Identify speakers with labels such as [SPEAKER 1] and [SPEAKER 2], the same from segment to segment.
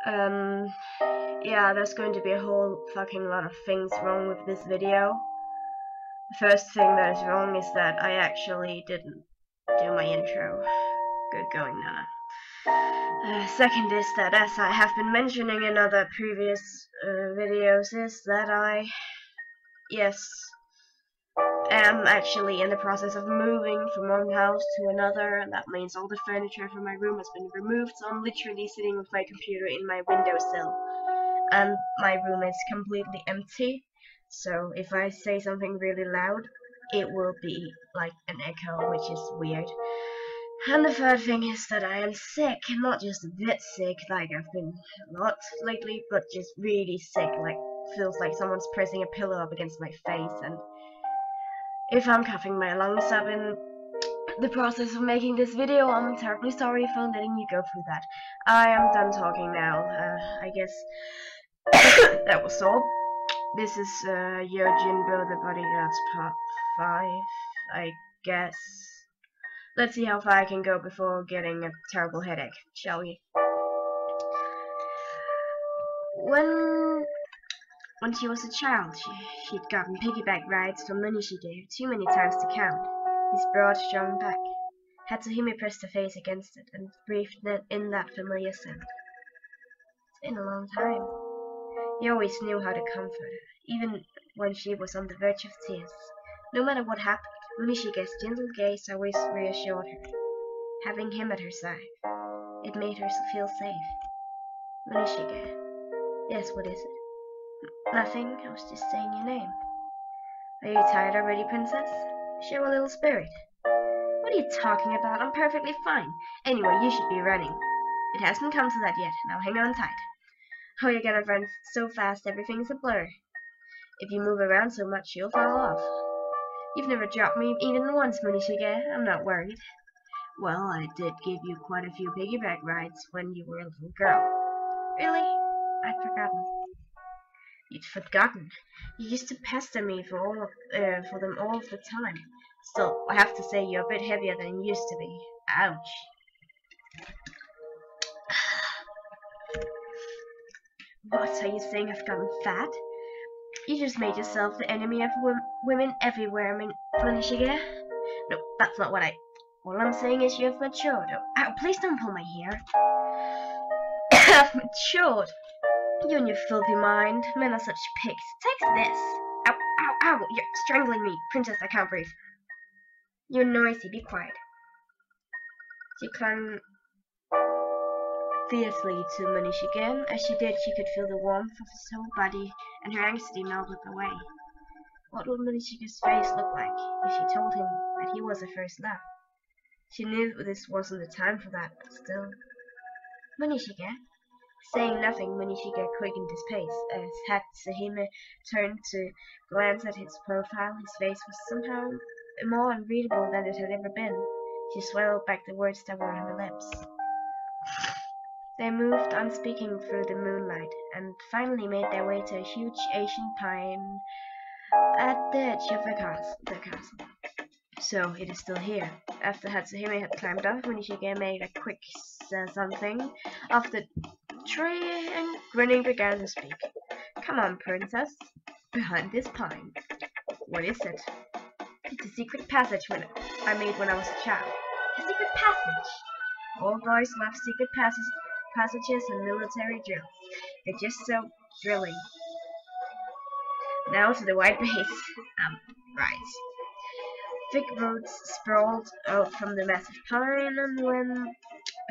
[SPEAKER 1] Yeah, there's going to be a whole fucking lot of things wrong with this video. The first thing that is wrong is that I actually didn't do my intro. Good going, Nana. Second is that, as I have been mentioning in other previous videos, is that I, am actually in the process of moving from one house to another, and that means all the furniture from my room has been removed, so I'm literally sitting with my computer in my windowsill, and my room is completely empty, so if I say something really loud, it will be like an echo, which is weird. And the third thing is that I am sick, not just a bit sick, like I've been a lot lately, but just really sick, like feels like someone's pressing a pillow up against my face, and if I'm coughing my lungs up in the process of making this video, I'm terribly sorry for letting you go through that. I am done talking now. I guess that was all. This is Yo-Jin-Bo The Bodyguards Part 5, I guess. Let's see how far I can go before getting a terrible headache, shall we? When she was a child, she'd gotten piggyback rides from money she gave too many times to count. His broad, strong back. Hatsune pressed her face against it and breathed in that familiar sound. It's been a long time. He always knew how to comfort her, even when she was on the verge of tears. No matter what happened, Monishige's gentle gaze always reassured her. Having him at her side, it made her feel safe. Monishige. Yes, what is it? Nothing, I was just saying your name. Are you tired already, princess? Show a little spirit. What are you talking about? I'm perfectly fine. Anyway, you should be running. It hasn't come to that yet. Now hang on tight. Oh, you're gonna run so fast everything's a blur. If you move around so much, you'll fall off. You've never dropped me even once, Monishige. I'm not worried. Well, I did give you quite a few piggyback rides when you were a little girl. Really? I'd forgotten. You'd forgotten. You used to pester me for them all the time. Still, I have to say you're a bit heavier than you used to be. Ouch. What, are you saying I've gotten fat? You just made yourself the enemy of women everywhere, Monishige. No, that's not what All I'm saying is you've matured. Oh, ow, please don't pull my hair. I've matured. You and your filthy mind. Men are such pigs. Take this. Ow, ow, ow. You're strangling me. Princess, I can't breathe. You're noisy. Be quiet. She clung fiercely to Monishige. As she did, she could feel the warmth of his whole body, and her anxiety melted away. What would Monishige's face look like if she told him that he was her first love? She knew this wasn't the time for that, but still. Monishige? Saying nothing, Monishige quickened his pace. As Hatsune turned to glance at his profile, his face was somehow more unreadable than it had ever been. She swallowed back the words that were on her lips. They moved on speaking through the moonlight, and finally made their way to a huge Asian pine at the edge of the castle. So, it is still here. After Hatsune had climbed off, Monishige made a quick something off the tree and grinning began to speak. Come on, princess. Behind this pine. What is it? It's a secret passage I made when I was a child. A secret passage? All boys love secret passages and military drills. They're just so thrilling. Now to the white base. Right. Thick roots sprawled out from the massive pine, and when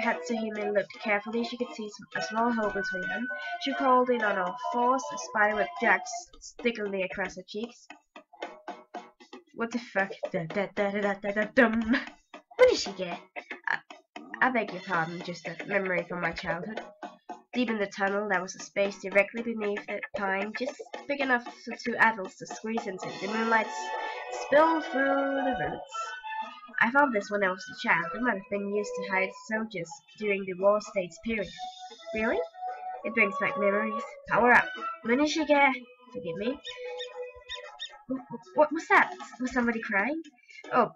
[SPEAKER 1] Hatsune looked carefully, she could see a small hole between them. She crawled in on all fours, a spiderweb jagged stickily across her cheeks. What the fuck? What did she get? I beg your pardon, just a memory from my childhood. Deep in the tunnel, there was a space directly beneath the pine, just big enough for two adults to squeeze into. The moonlight spilled through the roots. I found this when I was a child. It might have been used to hide soldiers during the War States period. Really? It brings back memories. Power up. Monishige! Forgive me. What was that? Was somebody crying? Oh,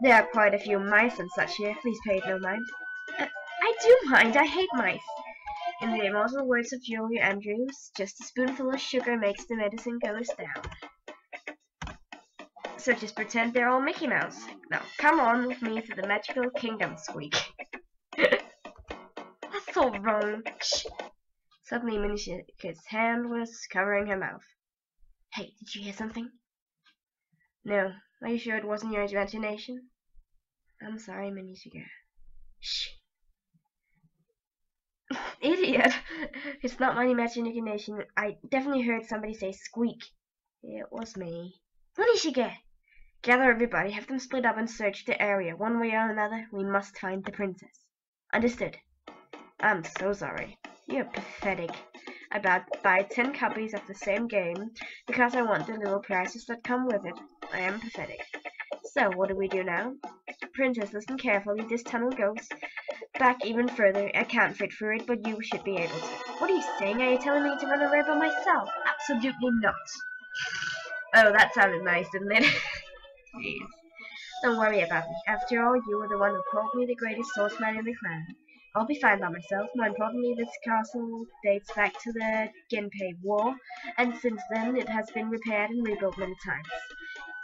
[SPEAKER 1] there are quite a few mice and such here. Please pay no mind. I do mind. I hate mice. In the immortal words of Julia Andrews, just a spoonful of sugar makes the medicine goes down. So just pretend they're all Mickey Mouse. Now come on with me to the magical kingdom, Squeak. That's so wrong. Shh. Suddenly Minnie's hand was covering her mouth. Hey, did you hear something? No. Are you sure it wasn't your imagination? I'm sorry, Minnie. Shh. Idiot! It's not my imagination. I definitely heard somebody say squeak. It was me. Minnie, gather everybody, have them split up and search the area. One way or another, we must find the princess. Understood? I'm so sorry. You're pathetic. I buy 10 copies of the same game because I want the little prizes that come with it. I am pathetic. So, what do we do now? Princess, listen carefully. This tunnel goes back even further. I can't fit through it, but you should be able to. What are you saying? Are you telling me to run away by myself? Absolutely not. Oh, that sounded nice, didn't it? Jeez. Don't worry about me. After all, you were the one who called me the greatest swordsman in the clan. I'll be fine by myself. More importantly, this castle dates back to the Genpei War, and since then it has been repaired and rebuilt many times.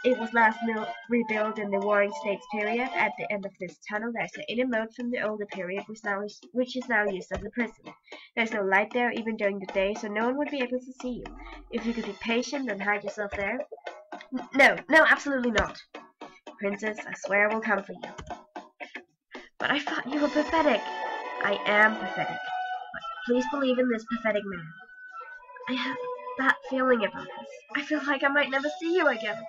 [SPEAKER 1] It was last rebuilt in the Warring States period. At the end of this tunnel, there's an inner moat from the older period, which is now used as a prison. There's no light there, even during the day, so no one would be able to see you. If you could be patient and hide yourself there. No, absolutely not. Princess, I swear I will come for you. But I thought you were pathetic. I am pathetic. But please believe in this pathetic man. I have that feeling about this. I feel like I might never see you again.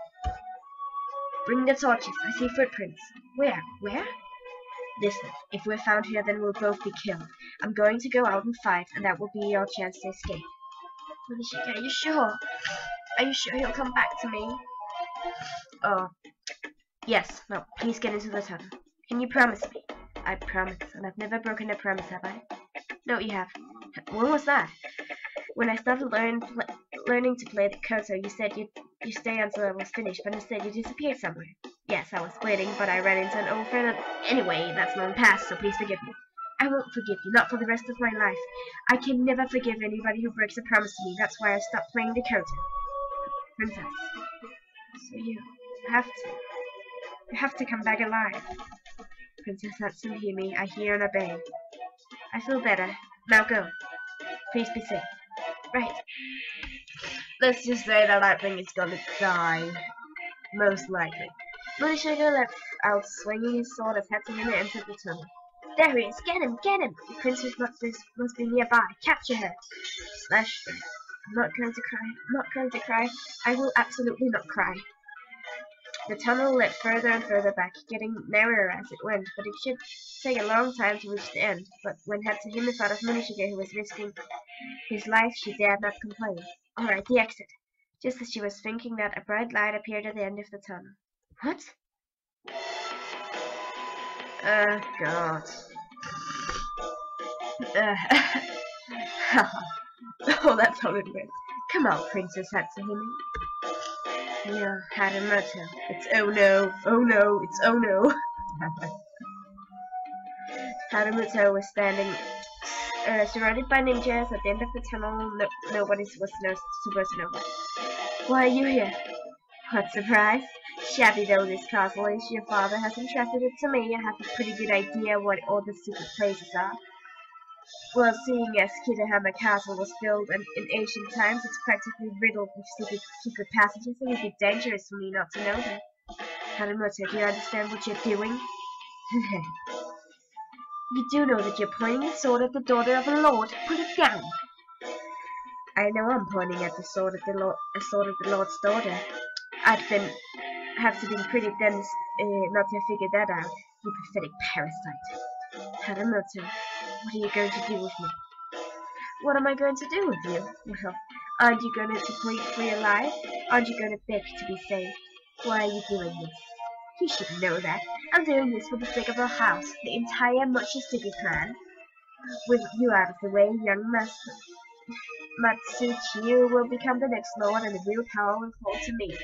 [SPEAKER 1] Bring the torches. I see footprints. Where? Listen, if we're found here, then we'll both be killed. I'm going to go out and fight, and that will be your chance to escape. Minishika, are you sure? Are you sure he'll come back to me? Oh, yes. No, please get into the tunnel. Can you promise me? I promise, and I've never broken a promise, have I? No, you have. When was that? When I started learning to play the koto, you said you stay until I was finished, but instead you disappeared somewhere. Yes, I was waiting, but I ran into an old friend and... Anyway, that's long past, so please forgive me. I won't forgive you, not for the rest of my life. I can never forgive anybody who breaks a promise to me. That's why I stopped playing the koto. Princess. So you have to come back alive. Princess Natsuhime, I hear and obey. I feel better. Now go. Please be safe. Right. Let's just say that I think it's gonna die. Most likely. Murashige left out swinging his sword as Hatsuhime entered the tunnel. There he is! Get him! The princess must be nearby. Capture her! Slash them. I'm not going to cry. I will absolutely not cry. The tunnel led further and further back, getting narrower as it went, but it should take a long time to reach the end. But when Hatsuhime thought of Murashige, who was risking his life, she dared not complain. Alright, the exit. Just as she was thinking that, a bright light appeared at the end of the tunnel. What? God. Oh, that sounded weird. Come on, Princess Hatsuhime. Yeah, Haramoto. It's oh no, it's oh no. Haramoto was standing surrounded by ninjas at the end of the tunnel. Nobody was supposed to know why. Why are you here? What surprise? Shabby though this castle is, your father has entrusted it to me. I have a pretty good idea what all the secret places are. Well, seeing as Kitahama Castle was built in ancient times, it's practically riddled with secret passages. It would be dangerous for me not to know them. Haramoto, do you understand what you're doing? You do know that you're pointing a sword at the daughter of a lord. Put it down. I know I'm pointing at the sword of the lord's daughter. Have to be pretty dense not to figure that out. You pathetic parasite. Haramoto, what are you going to do with me? What am I going to do with you? Well, aren't you going to plead for your life? Aren't you going to beg to be saved? Why are you doing this? You should know that. I'm doing this for the sake of our house, the entire Mochizuki clan. With you out of the way, young master Matsuchiyo will become the next lord, and the real power will fall to me.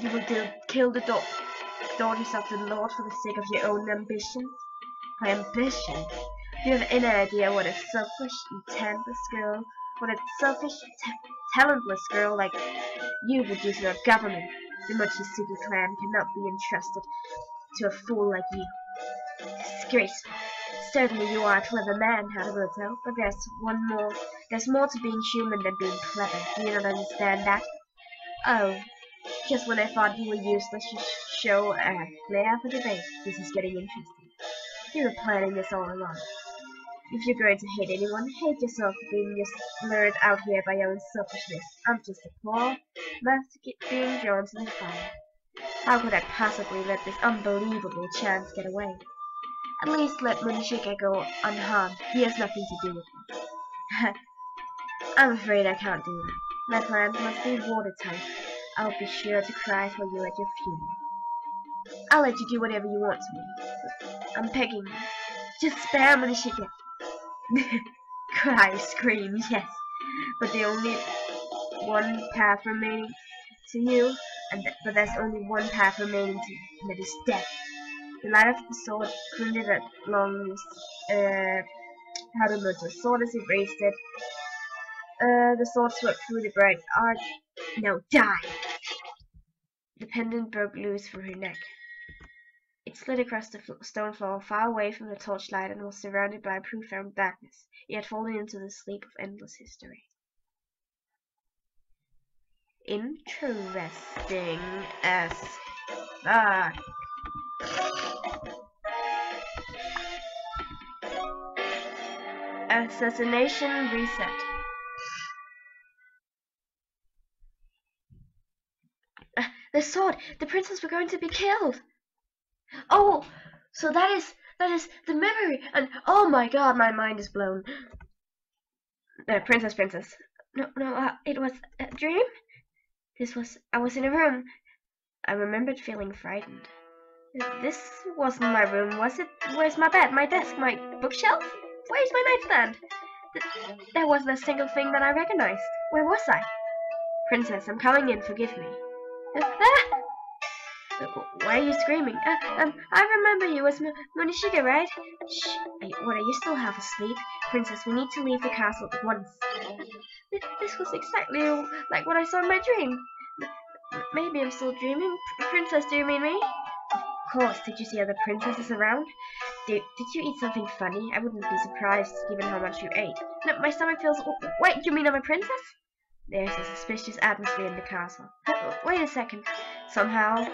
[SPEAKER 1] You will kill the daughters of the lord for the sake of your own ambitions? My ambition? Do you have any idea what a talentless girl like you would do to your government? The Mochizuki clan cannot be entrusted to a fool like you. Disgraceful. Certainly you are a clever man, Haruto, but there's more to being human than being clever. Do you not understand that? Oh, just when I thought you were useless, you show a flair for debate. This is getting interesting. You were planning this all along. If you're going to hate anyone, hate yourself for being just lured out here by your own selfishness. I'm just a poor mouse being drawn to the fire. How could I possibly let this unbelievable chance get away? At least let Munishige go unharmed. He has nothing to do with it. I'm afraid I can't do that. My plans must be watertight. I'll be sure to cry for you at your funeral. I'll let you do whatever you want to me. I'm begging you. Just spare Munishige. Cry, scream, yes. But the only one path remaining to you, but there's only one path remaining to you, and that is death. The light of the sword glinted along Harumoto's sword as he raised it. The sword swept through the bright arch. Now die! The pendant broke loose from her neck. It slid across the stone floor, far away from the torchlight, and was surrounded by a profound darkness. It had fallen into the sleep of endless history. Interesting as fuck. Assassination reset. The sword! The princess were going to be killed! Oh! So that is the memory! And oh my god, my mind is blown. Princess. No, it was a dream? I was in a room. I remembered feeling frightened. This wasn't my room, was it? Where's my bed, my desk, my bookshelf? Where's my nightstand? There wasn't a single thing that I recognized. Where was I? Princess, I'm coming in, forgive me. Why are you screaming? I remember you as Munishige, right? Shh, what, are you still half asleep? Princess, we need to leave the castle at once. This was exactly like what I saw in my dream. Maybe I'm still dreaming. Princess, do you mean me? Of course, did you see other princesses around? Did you eat something funny? I wouldn't be surprised, given how much you ate. No, my stomach feels... Wait, you mean I'm a princess? There's a suspicious atmosphere in the castle. Wait a second. Somehow,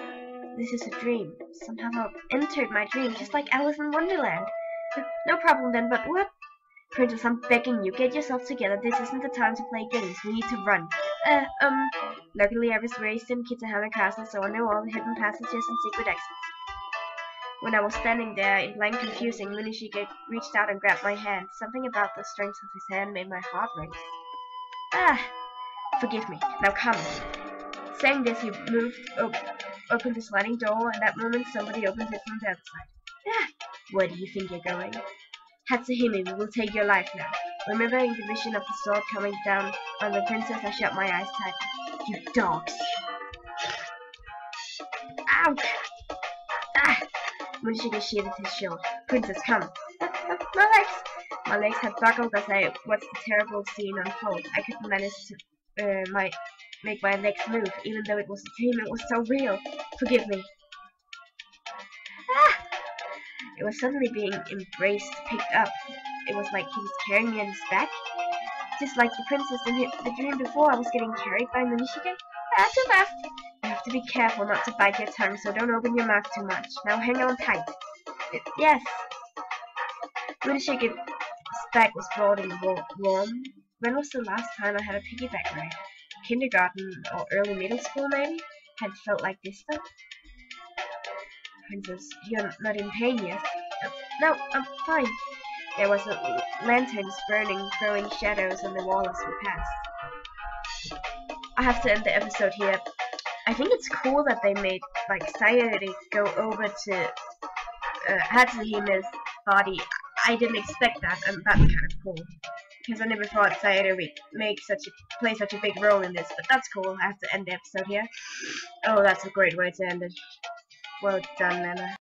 [SPEAKER 1] this is a dream. Somehow I entered my dream, just like Alice in Wonderland. No problem then, but what? Princess, I'm begging you, get yourself together. This isn't the time to play games. We need to run. Luckily I was raised in Kitahama Castle, so I know all the hidden passages and secret exits. When I was standing there in blank confusion, Munishige reached out and grabbed my hand. Something about the strength of his hand made my heart race. Forgive me. Now come. Saying this, he moved, opened the sliding door, and that moment somebody opened it from the outside. Where do you think you're going? Hatsuhime, we will take your life now. Remembering the vision of the sword coming down on the princess, I shut my eyes tight. You dogs! Ouch! Munishige sheared his shield. Princess, come. My legs! My legs had buckled as I watched the terrible scene unfold. I couldn't manage to make my legs move, even though it was a dream. It was so real. Forgive me. It was suddenly being embraced, picked up. It was like he was carrying me on his back. Just like the princess in the dream before, I was getting carried by Munishige. Too fast! You have to be careful not to bite your tongue, so don't open your mouth too much. Now hang on tight. Yes! Munishige's back was broad and warm. When was the last time I had a piggyback ride? Kindergarten or early middle school, maybe? Had it felt like this, though? Princess, you're not in pain yet? No, I'm fine. There was a lanterns burning, throwing shadows on the wall as we passed. I have to end the episode here. I think it's cool that they made, like, Sayori go over to Hatsuhime's body. I didn't expect that, and that's kind of cool. Because I never thought Sayori would play such a big role in this, but that's cool. I have to end the episode here. Oh, that's a great way to end it. Well done, Nana.